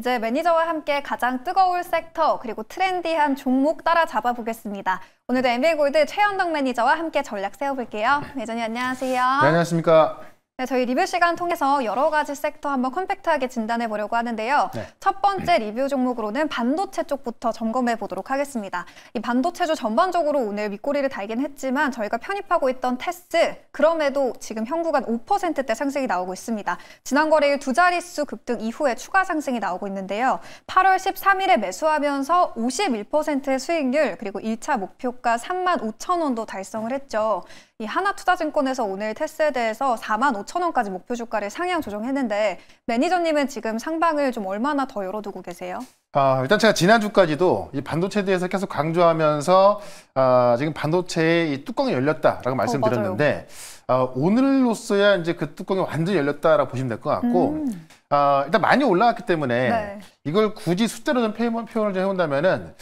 이제 매니저와 함께 가장 뜨거울 섹터 그리고 트렌디한 종목 따라잡아 보겠습니다. 오늘도 MBA골드 최현덕 매니저와 함께 전략 세워볼게요. 매니저님 안녕하세요. 네, 안녕하십니까. 네, 저희 리뷰 시간 통해서 여러 가지 섹터 한번 컴팩트하게 진단해 보려고 하는데요. 네. 첫 번째 리뷰 종목으로는 반도체 쪽부터 점검해 보도록 하겠습니다. 이 반도체주 전반적으로 오늘 윗꼬리를 달긴 했지만 저희가 편입하고 있던 테스, 그럼에도 지금 현구간 5%대 상승이 나오고 있습니다. 지난 거래일 두 자릿수 급등 이후에 추가 상승이 나오고 있는데요. 8월 13일에 매수하면서 51%의 수익률, 그리고 1차 목표가 35,000원도 달성을 했죠. 이 하나투자증권에서 오늘 테스에 대해서 45,000원까지 목표 주가를 상향 조정했는데 매니저님은 지금 상방을 좀 얼마나 더 열어두고 계세요? 일단 제가 지난주까지도 이 반도체에 대해서 계속 강조하면서 지금 반도체의 이 뚜껑이 열렸다라고 말씀드렸는데 오늘로서야 이제 그 뚜껑이 완전히 열렸다라고 보시면 될 것 같고 일단 많이 올라갔기 때문에 네. 이걸 굳이 숫자로 좀 표현을 좀 해본다면은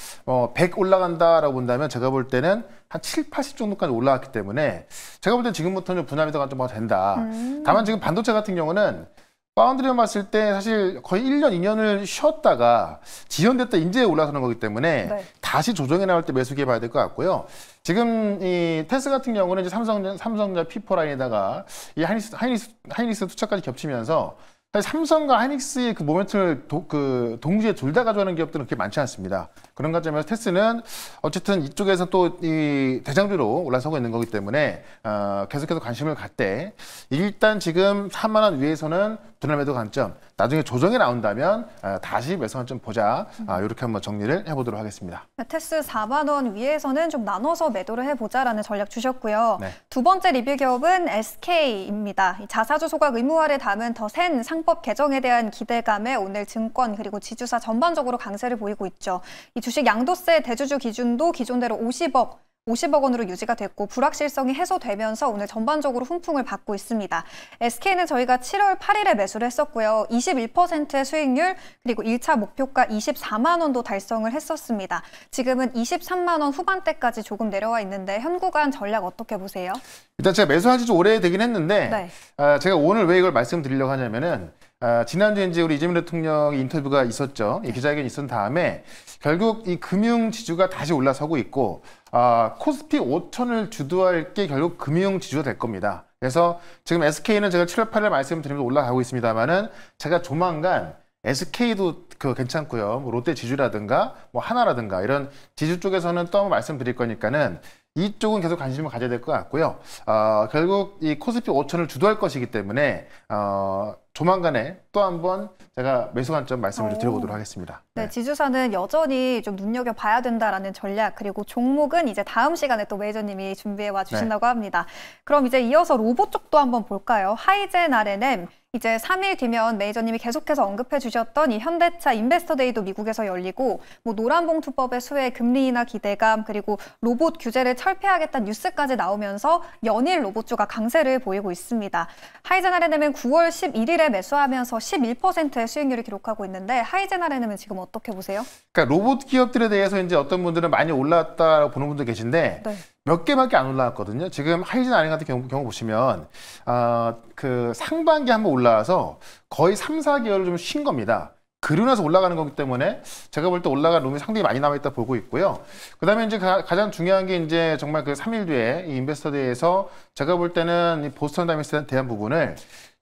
100 올라간다라고 본다면 제가 볼 때는 한 7, 80 정도까지 올라갔기 때문에 제가 볼 때 지금부터는 분할매도가 좀 된다. 다만 지금 반도체 같은 경우는 파운드리만 봤을 때 사실 거의 1년, 2년을 쉬었다가 지연됐다 이제 올라서는 거기 때문에 네. 다시 조정해 나올 때 매수기에 봐야 될 것 같고요. 지금 이 테스 같은 경우는 이제 삼성전자 P4 라인에다가 이 하이닉스 투자까지 겹치면서 사실 삼성과 하이닉스의 그 모멘텀을 동시에 둘 다 가져가는 기업들은 그렇게 많지 않습니다. 그런 관점에서 테스는 어쨌든 이쪽에서 또 이 대장주로 올라서고 있는 거기 때문에 계속해서 관심을 갖되 일단 지금 4만 원 위에서는 분할 매도 관점, 나중에 조정이 나온다면 다시 매수 관점 보자. 이렇게 한번 정리를 해보도록 하겠습니다. 테스 4만 원 위에서는 좀 나눠서 매도를 해보자라는 전략 주셨고요. 네. 두 번째 리뷰 기업은 SK입니다. 자사주 소각 의무화를 담은 더 센 상법 개정에 대한 기대감에 오늘 증권 그리고 지주사 전반적으로 강세를 보이고 있죠. 이 주식 양도세 대주주 기준도 기존대로 50억 원으로 유지가 됐고 불확실성이 해소되면서 오늘 전반적으로 훈풍을 받고 있습니다. SK는 저희가 7월 8일에 매수를 했었고요. 21%의 수익률 그리고 1차 목표가 24만 원도 달성을 했었습니다. 지금은 23만 원 후반대까지 조금 내려와 있는데 현구간 전략 어떻게 보세요? 일단 제가 매수한 지 좀 오래되긴 했는데 네. 제가 오늘 왜 이걸 말씀드리려고 하냐면은 지난주에 이제 우리 이재명 대통령 인터뷰가 있었죠. 이 기자회견이 있은 다음에 결국 이 금융 지주가 다시 올라서고 있고 코스피 5천을 주도할 게 결국 금융 지주가 될 겁니다. 그래서 지금 SK는 제가 7월 8일 말씀드리면서 올라가고 있습니다만은 제가 조만간 SK도 괜찮고요. 뭐 롯데 지주라든가 뭐 하나라든가 이런 지주 쪽에서는 또 한번 말씀드릴 거니까는 이쪽은 계속 관심을 가져야 될 것 같고요. 결국 이 코스피 5천을 주도할 것이기 때문에 조만간에 또 한번 제가 매수 관점 말씀을 드려보도록 하겠습니다. 네, 지주사는 여전히 좀 눈여겨봐야 된다라는 전략, 그리고 종목은 이제 다음 시간에 또 매니저님이 준비해와 주신다고 합니다. 그럼 이제 이어서 로봇 쪽도 한번 볼까요? 하이젠 R&M. 이제 3일 뒤면 매니저님이 계속해서 언급해 주셨던 이 현대차 인베스터데이도 미국에서 열리고 뭐 노란봉투법의 수혜, 금리 인하 기대감, 그리고 로봇 규제를 철폐하겠다는 뉴스까지 나오면서 연일 로봇주가 강세를 보이고 있습니다. 하이젠 R&M은 9월 11일에 매수하면서 11%의 수익률을 기록하고 있는데 하이젠 R&M은 지금 어떻게 보세요? 그러니까 로봇 기업들에 대해서 이제 어떤 분들은 많이 올랐다고 보는 분도 계신데 네. 몇 개밖에 안 올라왔거든요. 지금 하이젠 R&M 같은 경우 보시면 그 상반기 한번 올라와서 거의 3, 4개월을 좀 쉰 겁니다. 그러고 나서 올라가는 거기 때문에 제가 볼 때 올라갈 룸이 상당히 많이 남아있다 보고 있고요. 그 다음에 이제 가장 중요한 게 이제 정말 그 3일 뒤에 이 인베스터데이에서 제가 볼 때는 이 보스턴 다이내믹스에 대한 부분을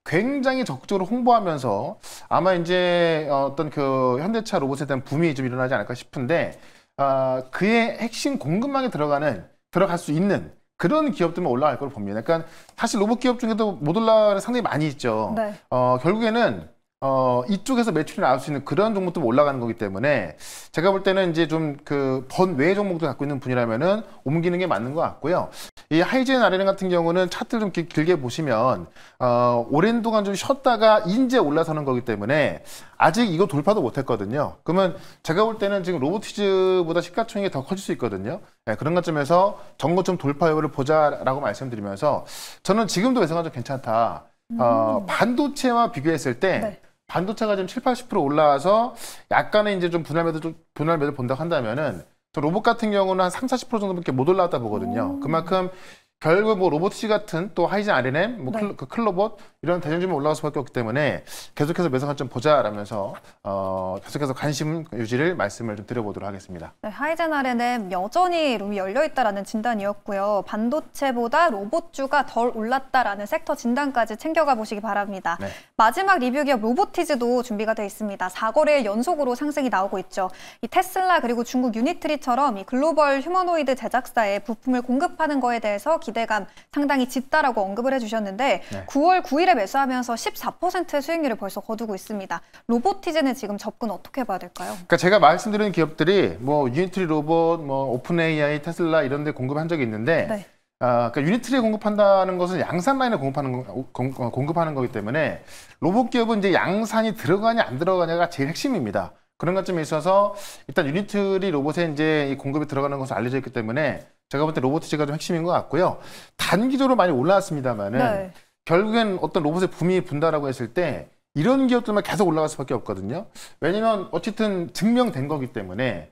굉장히 적극적으로 홍보하면서 아마 이제 어떤 그 현대차 로봇에 대한 붐이 좀 일어나지 않을까 싶은데 그의 핵심 공급망에 들어갈 수 있는 그런 기업들만 올라갈 거로 봅니다. 그러니까 사실 로봇 기업 중에도 못 올라가는 상당히 많이 있죠. 네. 결국에는 이쪽에서 매출이 나올 수 있는 그런 종목도 올라가는 거기 때문에 제가 볼 때는 이제 좀 그 번외 종목도 갖고 있는 분이라면은 옮기는 게 맞는 것 같고요. 이 하이젠 R&M 같은 경우는 차트를 좀 길게 보시면 오랜 동안 좀 쉬었다가 이제 올라서는 거기 때문에 아직 이거 돌파도 못했거든요. 그러면 제가 볼 때는 지금 로보티즈보다 시가총액이 더 커질 수 있거든요. 네, 그런 관점에서 전고점 돌파 여부를 보자라고 말씀드리면서 저는 지금도 매수가 좀 괜찮다. 반도체와 비교했을 때 네. 반도체가 지금 7, 80% 올라와서 약간의 이제 좀 분할 매도 본다고 한다면은 저 로봇 같은 경우는 한 3, 40% 정도밖에 못 올라왔다 보거든요. 그만큼 결국 뭐 로보티지 같은 또 하이젠 R&M, 뭐 네. 클로봇 이런 대중주만 올라갈 수밖에 없기 때문에 계속해서 매수 관점 보자라면서 계속해서 관심 유지를 말씀을 좀 드려보도록 하겠습니다. 네, 하이젠 R&M 여전히 룸이 열려 있다라는 진단이었고요. 반도체보다 로봇주가 덜 올랐다라는 섹터 진단까지 챙겨가 보시기 바랍니다. 네. 마지막 리뷰 기업 로보티즈도 준비가 돼 있습니다. 4거래일 연속으로 상승이 나오고 있죠. 이 테슬라 그리고 중국 유니트리처럼 이 글로벌 휴머노이드 제작사에 부품을 공급하는 거에 대해서 기대감 상당히 짙다라고 언급을 해주셨는데 네. 9월 9일에 매수하면서 14%의 수익률을 벌써 거두고 있습니다. 로보티즈는 지금 접근 어떻게 봐야 될까요? 그러니까 제가 말씀드리는 기업들이 뭐 유니트리 로봇, 뭐 오픈 AI, 테슬라 이런 데 공급한 적이 있는데 네. 그러니까 유니트리에 공급한다는 것은 양산 라인에 공급하는 거기 때문에 로봇 기업은 이제 양산이 들어가냐 안 들어가냐가 제일 핵심입니다. 그런 관점에 있어서 일단 유니트리 로봇에 이제 이 공급이 들어가는 것으로 알려져 있기 때문에 제가 볼 때 로보티즈가 좀 핵심인 것 같고요. 단기적으로 많이 올라왔습니다만은 네. 결국엔 어떤 로봇의 붐이 분다라고 했을 때 이런 기업들만 계속 올라갈 수밖에 없거든요. 왜냐면 어쨌든 증명된 거기 때문에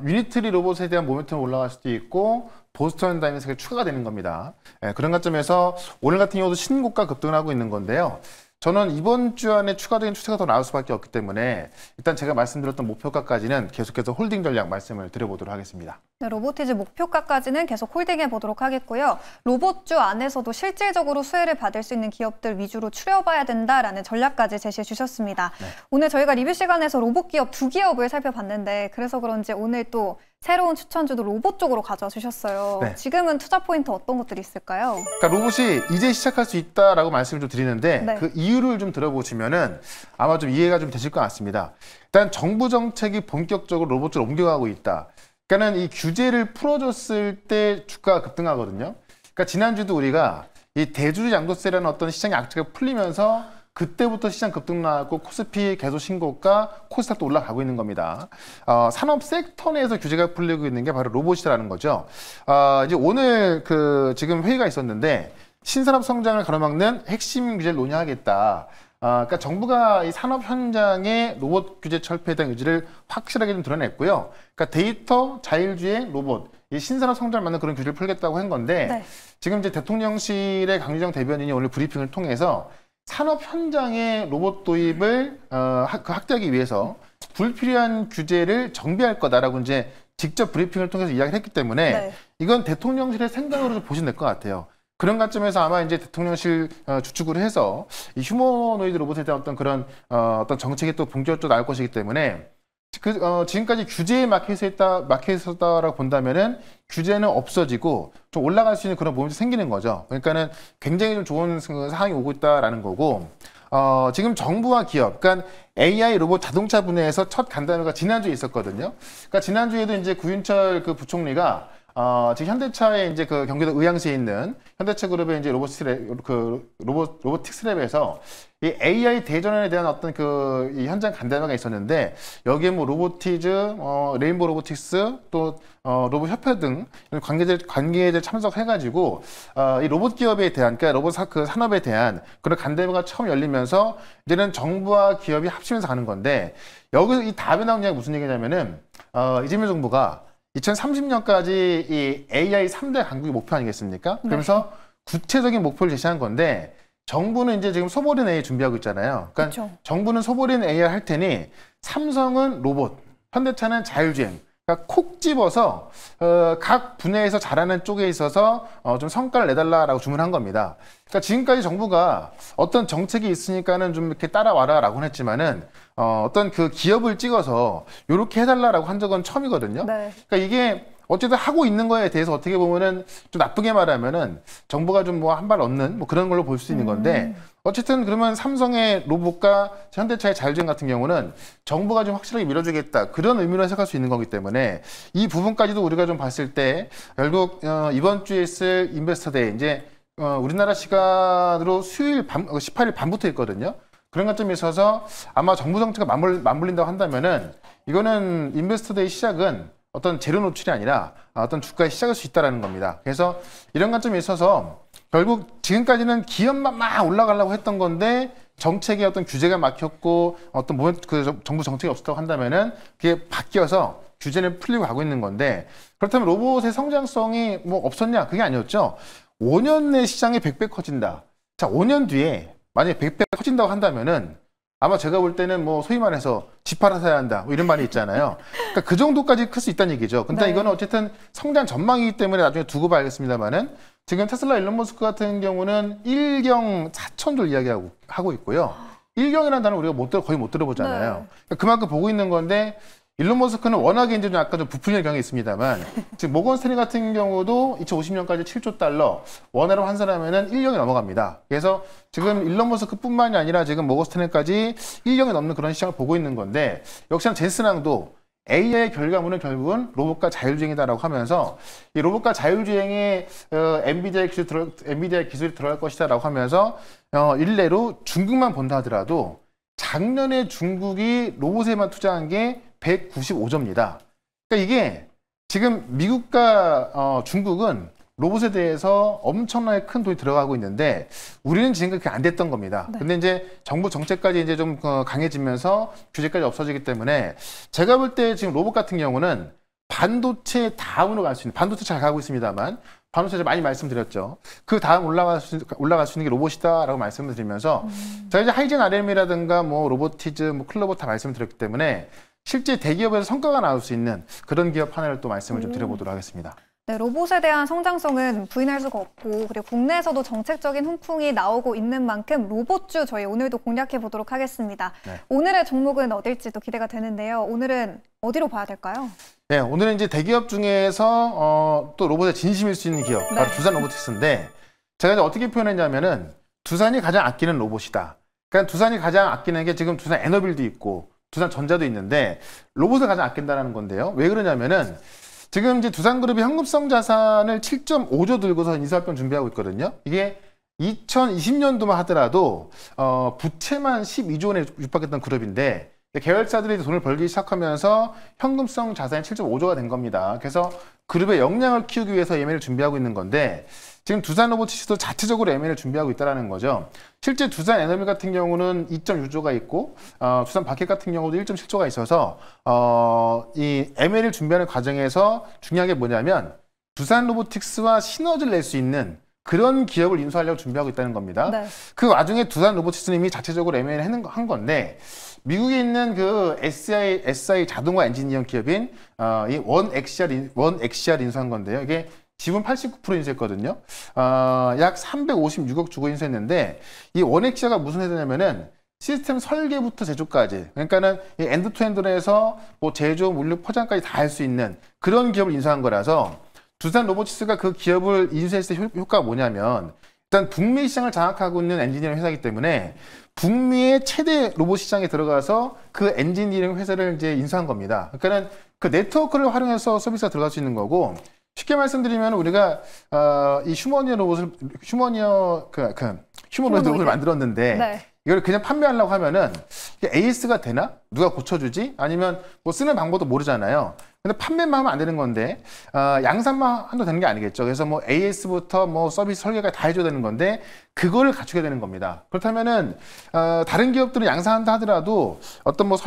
유니트리 로봇에 대한 모멘텀이 올라갈 수도 있고 보스턴 다이내믹스가 추가가 되는 겁니다. 그런 관점에서 오늘 같은 경우도 신고가 급등을 하고 있는 건데요. 저는 이번 주 안에 추가적인 추세가 더 나올 수밖에 없기 때문에 일단 제가 말씀드렸던 목표가까지는 계속해서 홀딩 전략 말씀을 드려보도록 하겠습니다. 네, 로보티즈 목표가까지는 계속 홀딩해 보도록 하겠고요. 로봇주 안에서도 실질적으로 수혜를 받을 수 있는 기업들 위주로 추려봐야 된다라는 전략까지 제시해 주셨습니다. 네. 오늘 저희가 리뷰 시간에서 로봇 기업 두 기업을 살펴봤는데 그래서 그런지 오늘 또 새로운 추천주도 로봇 쪽으로 가져와 주셨어요. 네. 지금은 투자 포인트 어떤 것들이 있을까요? 그러니까 로봇이 이제 시작할 수 있다라고 말씀을 좀 드리는데 네. 그 이유를 좀 들어보시면은 아마 좀 이해가 좀 되실 것 같습니다. 일단 정부 정책이 본격적으로 로봇으로 옮겨가고 있다. 그러니까는 이 규제를 풀어줬을 때 주가가 급등하거든요. 그러니까 지난주도 우리가 이 대주주 양도세라는 어떤 시장의 악재가 풀리면서 그때부터 시장 급등 나왔고 코스피 계속 신고가 코스닥도 올라가고 있는 겁니다. 산업 섹터 내에서 규제가 풀리고 있는 게 바로 로봇이라는 거죠. 이제 오늘 지금 회의가 있었는데 신산업 성장을 가로막는 핵심 규제를 논의하겠다. 그러니까 정부가 이 산업 현장의 로봇 규제 철폐에 대한 의지를 확실하게 좀 드러냈고요. 그러니까 데이터 자율주행 로봇, 이 신산업 성장을 막는 그런 규제를 풀겠다고 한 건데 네. 지금 이제 대통령실의 강유정 대변인이 오늘 브리핑을 통해서 산업 현장의 로봇 도입을 확대하기 위해서 불필요한 규제를 정비할 거다라고 이제 직접 브리핑을 통해서 이야기를 했기 때문에 네. 이건 대통령실의 생각으로 좀 보시면 될 것 같아요. 그런 관점에서 아마 이제 대통령실 주축으로 해서 이 휴머노이드 로봇에 대한 어떤 그런 어떤 정책이 또 본격적으로 나올 것이기 때문에 지금까지 규제에 막혀 있었다라고 본다면은 규제는 없어지고 좀 올라갈 수 있는 그런 모멘이 생기는 거죠. 그러니까는 굉장히 좀 좋은 상황이 오고 있다라는 거고, 지금 정부와 기업, 그러니까 AI 로봇 자동차 분야에서 첫 간담회가 지난주에 있었거든요. 그러니까 지난주에도 이제 구윤철 부총리가 지금 현대차의 이제 경기도 의왕시에 있는 현대차 그룹의 이제 로보틱스 랩에서 이 AI 대전환에 대한 어떤 이 현장 간담회가 있었는데 여기에 뭐 로보티즈, 레인보우 로보틱스 또 로봇 협회 등 관계자들 참석해가지고 이 로봇 기업에 대한 그러니까 로봇 산업에 대한 그런 간담회가 처음 열리면서 이제는 정부와 기업이 합치면서 가는 건데 여기서 이 답이 나온 게 무슨 얘기냐면은 이재명 정부가 2030년까지 이 AI 3대 강국의 목표 아니겠습니까? 그러면서 구체적인 목표를 제시한 건데 정부는 이제 지금 소버린 AI 준비하고 있잖아요. 그러니까 그렇죠. 정부는 소버린 AI 할 테니 삼성은 로봇, 현대차는 자율주행. 그러니까 콕 집어서 각 분야에서 잘하는 쪽에 있어서 좀 성과를 내달라라고 주문한 겁니다. 그러니까 지금까지 정부가 어떤 정책이 있으니까는 좀 이렇게 따라와라라고 했지만은 어떤 그 기업을 찍어서 이렇게 해달라라고 한 적은 처음이거든요. 네. 그러니까 이게 어쨌든 하고 있는 거에 대해서 어떻게 보면은 좀 나쁘게 말하면은 정부가 좀 뭐 한 발 얻는 뭐 그런 걸로 볼 수 있는 건데 어쨌든 그러면 삼성의 로봇과 현대차의 자율주행 같은 경우는 정부가 좀 확실하게 밀어주겠다 그런 의미로 해석할 수 있는 거기 때문에 이 부분까지도 우리가 좀 봤을 때 결국 이번 주에 있을 인베스터데이 이제 우리나라 시간으로 수요일 밤 18일 밤부터 있거든요. 그런 관점에 있어서 아마 정부 정책가 맞물린다고 한다면은 이거는 인베스터데이 시작은 어떤 재료 노출이 아니라 어떤 주가의 시작일 수 있다는 겁니다. 그래서 이런 관점에 있어서 결국 지금까지는 기업만 막 올라가려고 했던 건데 정책에 어떤 규제가 막혔고 어떤 정부 정책이 없었다고 한다면은 그게 바뀌어서 규제는 풀리고 가고 있는 건데 그렇다면 로봇의 성장성이 뭐 없었냐? 그게 아니었죠. 5년 내 시장이 100배 커진다. 자, 5년 뒤에 만약에 100배 커진다고 한다면은 아마 제가 볼 때는 뭐 소위 말해서 집 팔아 사야 한다. 뭐 이런 말이 있잖아요. 그러니까 그 정도까지 클 수 있다는 얘기죠. 근데 네. 이거는 어쨌든 성장 전망이기 때문에 나중에 두고 봐야겠습니다만은 지금 테슬라 일론 머스크 같은 경우는 1경 4천조 이야기하고 있고요. 1경이라는 단어 우리가 거의 못 들어보잖아요. 네. 그러니까 그만큼 보고 있는 건데 일론 머스크는 워낙에 이제 좀 약간 좀 부풀리는 경향이 있습니다만 지금 모건 스탠리 같은 경우도 2050년까지 7조 달러 원화로 환산하면은 1경이 넘어갑니다. 그래서 지금 일론 머스크뿐만이 아니라 지금 모건 스탠리까지 1경이 넘는 그런 시장을 보고 있는 건데 역시나 젠슨왕도 AI의 결과물은 결국은 로봇과 자율주행이다라고 하면서 이 로봇과 자율주행에 엔비디아의 기술이 들어갈 것이다라고 하면서 일례로 중국만 본다 하더라도 작년에 중국이 로봇에만 투자한 게 195조입니다. 그러니까 이게 지금 미국과 중국은 로봇에 대해서 엄청나게 큰 돈이 들어가고 있는데 우리는 지금 그렇게 안 됐던 겁니다. 네. 근데 이제 정부 정책까지 이제 좀 강해지면서 규제까지 없어지기 때문에 제가 볼 때 지금 로봇 같은 경우는 반도체 다음으로 갈 수 있는, 반도체 잘 가고 있습니다만 반도체 많이 말씀드렸죠. 그 다음 올라갈 수 있는 게 로봇이다라고 말씀을 드리면서 제가 이제 하이젠 RM이라든가 뭐 로보티즈, 뭐 클로버 다 말씀드렸기 때문에 실제 대기업에서 성과가 나올 수 있는 그런 기업 하나를 또 말씀을 좀 드려보도록 하겠습니다. 네, 로봇에 대한 성장성은 부인할 수가 없고 그리고 국내에서도 정책적인 훈풍이 나오고 있는 만큼 로봇주 저희 오늘도 공략해 보도록 하겠습니다. 네. 오늘의 종목은 어딜지도 기대가 되는데요. 오늘은 어디로 봐야 될까요? 네, 오늘은 이제 대기업 중에서 또 로봇에 진심일 수 있는 기업, 바로 네. 두산 로보틱스인데 제가 이제 어떻게 표현했냐면은 두산이 가장 아끼는 로봇이다. 그러니까 두산이 가장 아끼는 게 지금 두산 에너빌도 있고 두산 전자도 있는데 로봇을 가장 아낀다라는 건데요. 왜 그러냐면은 지금 이제 두산그룹이 현금성 자산을 7.5조 들고서 인수합병 준비하고 있거든요. 이게 2020년도만 하더라도 부채만 12조 원에 육박했던 그룹인데 계열사들이 돈을 벌기 시작하면서 현금성 자산이 7.5조가 된 겁니다. 그래서 그룹의 역량을 키우기 위해서 M&A를 준비하고 있는 건데 지금 두산 로보틱스도 자체적으로 M&A를 준비하고 있다는 거죠. 실제 두산 에너비 같은 경우는 2.6조가 있고 두산 바켓 같은 경우도 1.7조가 있어서 이 M&A를 준비하는 과정에서 중요한 게 뭐냐면 두산 로보틱스와 시너지를 낼 수 있는 그런 기업을 인수하려고 준비하고 있다는 겁니다. 네. 그 와중에 두산 로보틱스는 이미 자체적으로 M&A를 한 건데 미국에 있는 그 SI 자동화 엔지니어링 기업인 이 원엑시알 인수한 건데요. 이게 지분 89% 인수했거든요. 약 356억 주고 인수했는데 이 원엑시아가 무슨 회사냐면은 시스템 설계부터 제조까지, 그러니까는 이 엔드투엔드로 해서 뭐 제조, 물류, 포장까지 다 할 수 있는 그런 기업을 인수한 거라서 두산 로보틱스가 그 기업을 인수했을 때 효과가 뭐냐면 일단 북미 시장을 장악하고 있는 엔지니어링 회사이기 때문에 북미의 최대 로봇 시장에 들어가서 그 엔지니어링 회사를 이제 인수한 겁니다. 그러니까는 그 네트워크를 활용해서 서비스가 들어갈 수 있는 거고 쉽게 말씀드리면 우리가 이 휴머니어 로봇을 만들었는데 네. 이걸 그냥 판매하려고 하면은 AS가 되나? 누가 고쳐주지? 아니면 뭐 쓰는 방법도 모르잖아요. 근데 판매만 하면 안 되는 건데 양산만 해도 되는 게 아니겠죠. 그래서 뭐 AS부터 뭐 서비스 설계가 다 해줘야 되는 건데 그거를 갖추게 되는 겁니다. 그렇다면은 다른 기업들은 양산한다 하더라도 어떤 뭐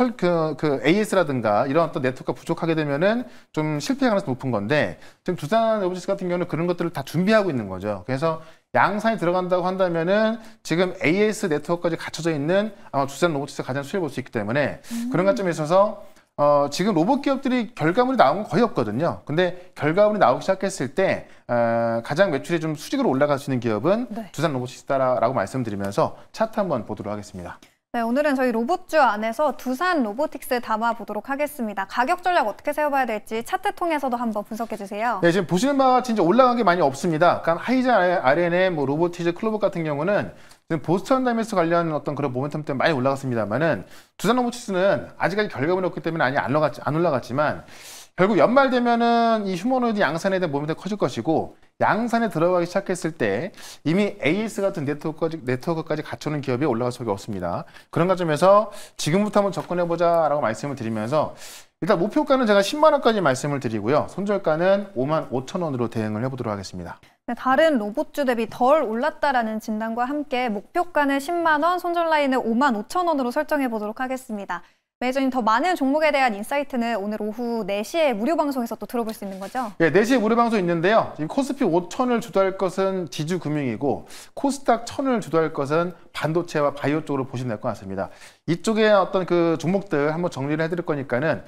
AS라든가 이런 어떤 네트워크가 부족하게 되면은 좀 실패 가능성이 높은 건데 지금 두산 로보틱스 같은 경우는 그런 것들을 다 준비하고 있는 거죠. 그래서 양산이 들어간다고 한다면은 지금 AS 네트워크까지 갖춰져 있는 아마 두산 로보틱스가 가장 수혜를 볼 수 있기 때문에 그런 관점에 있어서 지금 로봇 기업들이 결과물이 나온 건 거의 없거든요. 근데 결과물이 나오기 시작했을 때 가장 매출이 좀 수직으로 올라갈 수 있는 기업은 네. 두산 로보틱스다라고 말씀드리면서 차트 한번 보도록 하겠습니다. 네, 오늘은 저희 로봇주 안에서 두산 로보틱스 담아보도록 하겠습니다. 가격 전략 어떻게 세워봐야 될지 차트 통해서도 한번 분석해 주세요. 네, 지금 보시는 바와 같이 이제 올라간 게 많이 없습니다. 그러니까 하이젠 RN의 뭐 로보티즈, 클로버 같은 경우는 지금 보스턴 다이내믹스 관련 어떤 그런 모멘텀 때문에 많이 올라갔습니다만은 두산 로보틱스는 아직까지 결과물이 없기 때문에 안 올라갔지만 결국 연말 되면은 이 휴머노이드 양산에 대한 모멘텀이 커질 것이고 양산에 들어가기 시작했을 때 이미 AS 같은 네트워크까지 갖추는 기업이 올라갈 수밖에 없습니다. 그런 관점에서 지금부터 한번 접근해보자라고 말씀을 드리면서 일단 목표가는 제가 10만 원까지 말씀을 드리고요. 손절가는 5만 5천 원으로 대응을 해보도록 하겠습니다. 네, 다른 로봇주 대비 덜 올랐다라는 진단과 함께 목표가는 10만 원, 손절 라인을 5만 5천 원으로 설정해 보도록 하겠습니다. 매니저님 더 많은 종목에 대한 인사이트는 오늘 오후 4시에 무료 방송에서 또 들어볼 수 있는 거죠? 예, 4시에 무료 방송 있는데요. 지금 코스피 5천을 주도할 것은 지주금융이고 코스닥 1000을 주도할 것은 반도체와 바이오 쪽으로 보시면 될 것 같습니다. 이쪽에 어떤 그 종목들 한번 정리를 해드릴 거니까는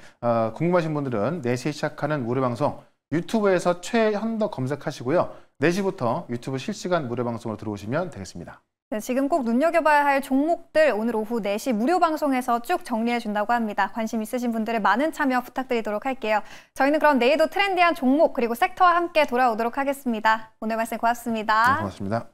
궁금하신 분들은 4시에 시작하는 무료 방송 유튜브에서 최현덕 검색하시고요. 4시부터 유튜브 실시간 무료 방송으로 들어오시면 되겠습니다. 네, 지금 꼭 눈여겨봐야 할 종목들 오늘 오후 4시 무료 방송에서 쭉 정리해 준다고 합니다. 관심 있으신 분들의 많은 참여 부탁드리도록 할게요. 저희는 그럼 내일도 트렌디한 종목 그리고 섹터와 함께 돌아오도록 하겠습니다. 오늘 말씀 고맙습니다. 네, 고맙습니다.